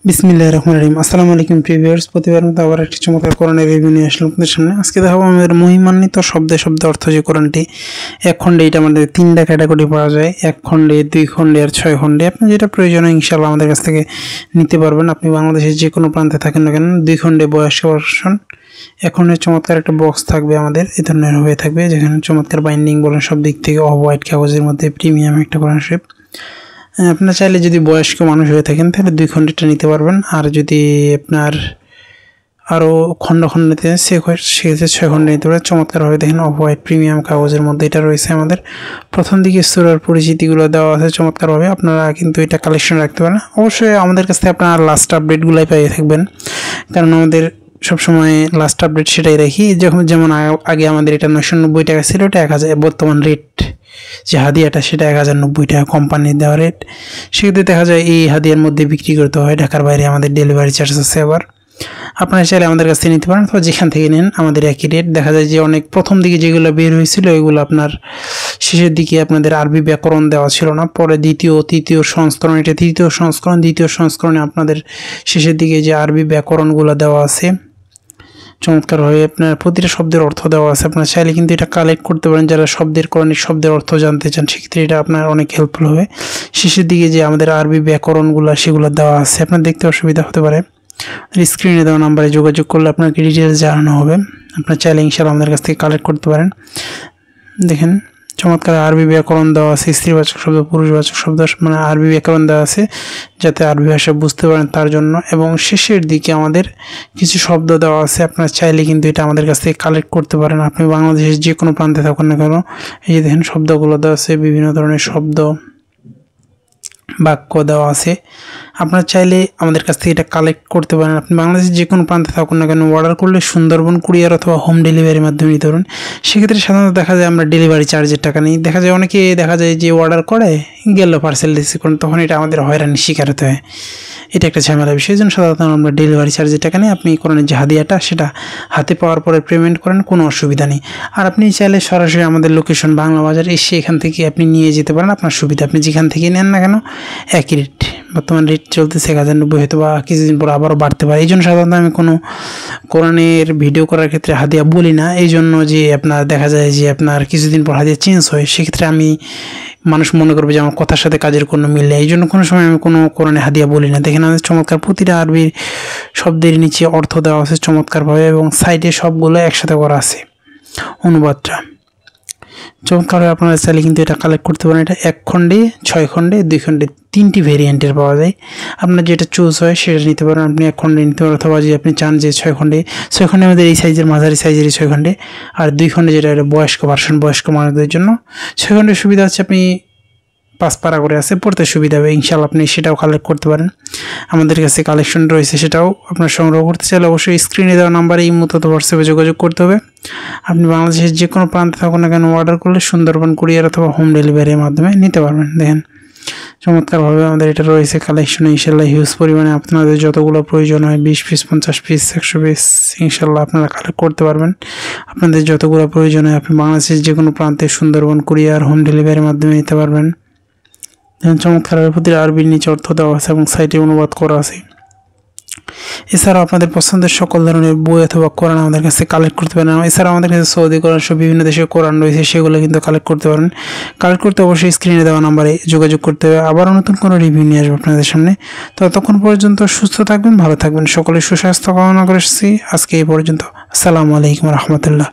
বিসমিল্লাহির রহমানির রহিম। আসসালামু আলাইকুম ভিউয়ার্স, প্রতিবার মতো আবার একটি চমৎকার কোরআনের রিভিউ নিয়ে আসলাম আপনাদের সামনে। আজকে দেখাবো আমাদের মহিমান্বিত শব্দে শব্দে অর্থ যে কোরআনটি। এক খণ্ডে এটা আমাদের তিনটা ক্যাটাগরি পাওয়া যায়, এক খণ্ডে, দুই খণ্ডে আর 6 খণ্ডে। আপনি যেটা প্রয়োজন হয় ইনশাআল্লাহ আমাদের কাছ থেকে নিতে পারবেন। আপনি বাংলাদেশের যে কোনো প্রান্তে থাকেন না কেন, 2 খণ্ডে বয়স্ক ভার্সন, এক খণ্ডে চমৎকার একটা বক্স থাকবে আমাদের, এই ধরনের হয়ে থাকবে, যেখানে চমৎকার বাইন্ডিং বলেন সব দিক থেকে অফ হোয়াইট কাগজের মধ্যে প্রিমিয়াম একটা কোরআন শরীফ। আপনার চাইলে যদি বয়স্ক মানুষ হয়ে থাকেন তাহলে 2 খণ্ডটা নিতে পারবেন, আর যদি আপনার আরও খণ্ড নিতে সেক্ষেত্রে 6 খণ্ড নিতে পারেন। চমৎকারভাবে দেখেন অফ হোয়াইট প্রিমিয়াম কাগজের মধ্যে এটা রয়েছে আমাদের। প্রথম দিকে সূরার পরিচিতিগুলো দেওয়া আছে চমৎকারভাবে, আপনারা কিন্তু এটা কালেকশন রাখতে পারেন। অবশ্যই আমাদের কাছ থেকে আপনারা লাস্ট আপডেটগুলাই পেয়ে থাকবেন, কারণ আমাদের সবসময় লাস্ট আপডেট সেটাই রাখি। যেমন আগে আমাদের এটা 990 টাকা ছিল, এটা 1000, বর্তমান রেট যে হাদিয়াটা সেটা 1090 টাকা কোম্পানির দেওয়া রেট। সেক্ষেত্রে দেখা যায় এই হাদিয়ার মধ্যে বিক্রি করতে হয়, ঢাকার বাইরে আমাদের ডেলিভারি চার্জ আছে। আবার আপনারা চাইলে আমাদের কাছ থেকে নিতে পারেন, অথবা যেখান থেকে নেন আমাদের একই রেট। দেখা যায় যে অনেক প্রথম দিকে যেগুলো বের হয়েছিল এগুলো আপনার শেষের দিকে আপনাদের আরবি ব্যাকরণ দেওয়া ছিল না, পরে দ্বিতীয় তৃতীয় সংস্করণ, এটা তৃতীয় সংস্করণ, দ্বিতীয় সংস্করণে আপনাদের শেষের দিকে যে আরবি ব্যাকরণগুলো দেওয়া আছে চমৎকারভাবে আপনার প্রতিটা শব্দের অর্থ দেওয়া আছে। আপনারা চাইলে কিন্তু এটা কালেক্ট করতে পারেন, যারা কোরআনিক শব্দের অর্থ জানতে চান সেক্ষেত্রে এটা আপনার অনেক হেল্পফুল হবে। শেষের দিকে যে আমাদের আরবি ব্যাকরণগুলো সেগুলো দেওয়া আছে, আপনার দেখতে অসুবিধা হতে পারে, স্ক্রিনে দেওয়া নাম্বারে যোগাযোগ করলে আপনাকে ডিটেলস জানানো হবে। আপনার চাইলে ইনশাআল্লাহ আমাদের কাছ থেকে কালেক্ট করতে পারেন। দেখেন চমৎকার আরবি ব্যাকরণ দেওয়া আছে, স্ত্রীবাচক শব্দ, পুরুষবাচক শব্দ, মানে আরবি ব্যাকরণ দেওয়া আছে যাতে আরবি ভাষা বুঝতে পারেন তার জন্য। এবং শেষের দিকে আমাদের কিছু শব্দ দেওয়া আছে, আপনারা চাইলে কিন্তু এটা আমাদের কাছ থেকে কালেক্ট করতে পারেন। আপনি বাংলাদেশের যে কোনো প্রান্তে থাকুন না কেন, এই যে দেখেন শব্দগুলো দেওয়া আছে, বিভিন্ন ধরনের শব্দ বাক্য দেওয়া আছে। আপনারা চাইলে আমাদের কাছ থেকে এটা কালেক্ট করতে পারেন। আপনি বাংলাদেশের যে কোনো প্রান্তে থাকুন না কেন, অর্ডার করলে সুন্দরবন কুরিয়ার অথবা হোম ডেলিভারির মাধ্যমে নিতে পারেন। সেক্ষেত্রে সাধারণত দেখা যায় আমরা ডেলিভারি চার্জের টাকা নিই। দেখা যায় অনেকে দেখা যায় যে অর্ডার করে গেল পার্সেল রিসিভ করেন, তখন এটা আমাদের হয়রানির শিকার হতে হয়, এটা একটা ঝামেলা বিষয়। এই জন্য সাধারণত আমরা ডেলিভারি চার্জের টাকা নিই। আপনি কোরআনের যে হাদিয়াটা সেটা হাতে পাওয়ার পরে পেমেন্ট করেন, কোনো অসুবিধা নেই। আর আপনি চাইলে সরাসরি আমাদের লোকেশন বাংলা বাজার এসে এখান থেকে আপনি নিয়ে যেতে পারেন, আপনার সুবিধা। আপনি যেখান থেকে নেন না কেন একই রেট, বর্তমান রেট চলতেছে 1090, হয়তো বা কিছুদিন পর আবারও বাড়তে পারে। এই জন্য সাধারণত আমি কোনো কোরআনের ভিডিও করার ক্ষেত্রে হাদিয়া বলি না, এই জন্য যে আপনার দেখা যায় যে আপনার কিছুদিন পর হাদিয়া চেঞ্জ হয়, সেক্ষেত্রে আমি মানুষ মনে করবে যে আমার কথার সাথে কাজের কোনো মিল নেই। এই জন্য কোনো সময় আমি কোনো কোরআনে হাদিয়া বলি না। দেখেন আমাদের চমৎকার প্রতিটা আরবির শব্দের নিচে অর্থ দেওয়া আছে চমৎকারভাবে, এবং সাইডে সবগুলো একসাথে করা আছে অনুবাদটা চমৎকারভাবে। আপনারা চাইলে কিন্তু এটা কালেক্ট করতে পারেন। এটা 1 খণ্ডে, 6 খণ্ডে, 2 খণ্ডে 3টি ভেরিয়েন্টের পাওয়া যায়। আপনার যেটা চুজ হয় সেটা নিতে পারেন। আপনি 1 খণ্ডে নিতে পারেন, অথবা যদি আপনি চান যে 6 খণ্ডে আমাদের এই সাইজের, মাঝারি সাইজেরই 6 খণ্ডে, আর 2 খণ্ডে যেটা বয়স্ক ভার্সন, বয়স্ক মানুষদের জন্য। 6 খণ্ডের সুবিধা হচ্ছে আপনি 5 পারা করে আছে, পড়তে সুবিধা হবে। ইনশাআল্লাহ আপনি সেটাও কালেক্ট করতে পারেন, আমাদের কাছে কালেকশন রয়েছে, সেটাও আপনার সংগ্রহ করতে চাইলে অবশ্যই স্ক্রিনে দেওয়া নাম্বারে ইমো অথবা হোয়াটসঅ্যাপে যোগাযোগ করতে হবে। আপনি বাংলাদেশের যে কোনো প্রান্তে থাকুন না কেন অর্ডার করলে সুন্দরবন কুরিয়ার অথবা হোম ডেলিভারির মাধ্যমে নিতে পারবেন। দেখেন চমৎকারভাবে আমাদের এটা রয়েছে কালেকশনে ইনশাআল্লাহ হিউজ পরিমাণে। আপনাদের যতগুলো প্রয়োজন হয় 20 পিস, 50 পিস, 100 পিস ইনশাআল্লাহ আপনারা কালেক্ট করতে পারবেন। আপনাদের যতগুলো প্রয়োজন হয় আপনি বাংলাদেশের যে কোনো প্রান্তে সুন্দরবন কুরিয়ার হোম ডেলিভারির মাধ্যমে নিতে পারবেন। চমৎকারভাবে প্রতিটা আরবির নিচে অর্থ দেওয়া আছে এবং সাইটে অনুবাদ করা আছে। এছাড়াও আপনাদের পছন্দের সকল ধরনের বই অথবা কোরআন আমাদের কাছে কালেক্ট করতে পারেন। এছাড়াও আমাদের কাছে সৌদি কোরআন সহ বিভিন্ন দেশের কোরআন রয়েছে, সেগুলো কিন্তু কালেক্ট করতে পারেন। কালেক্ট করতে অবশ্যই স্ক্রিনে দেওয়া নাম্বারে যোগাযোগ করতে হবে। আবারও নতুন কোনো রিভিউ নিয়ে আসবো আপনাদের সামনে। ততক্ষণ পর্যন্ত সুস্থ থাকবেন, ভালো থাকবেন, সকলের সুস্বাস্থ্য কামনা করছি। আজকে এই পর্যন্ত। আসসালামু আলাইকুম রহমতুল্লাহ।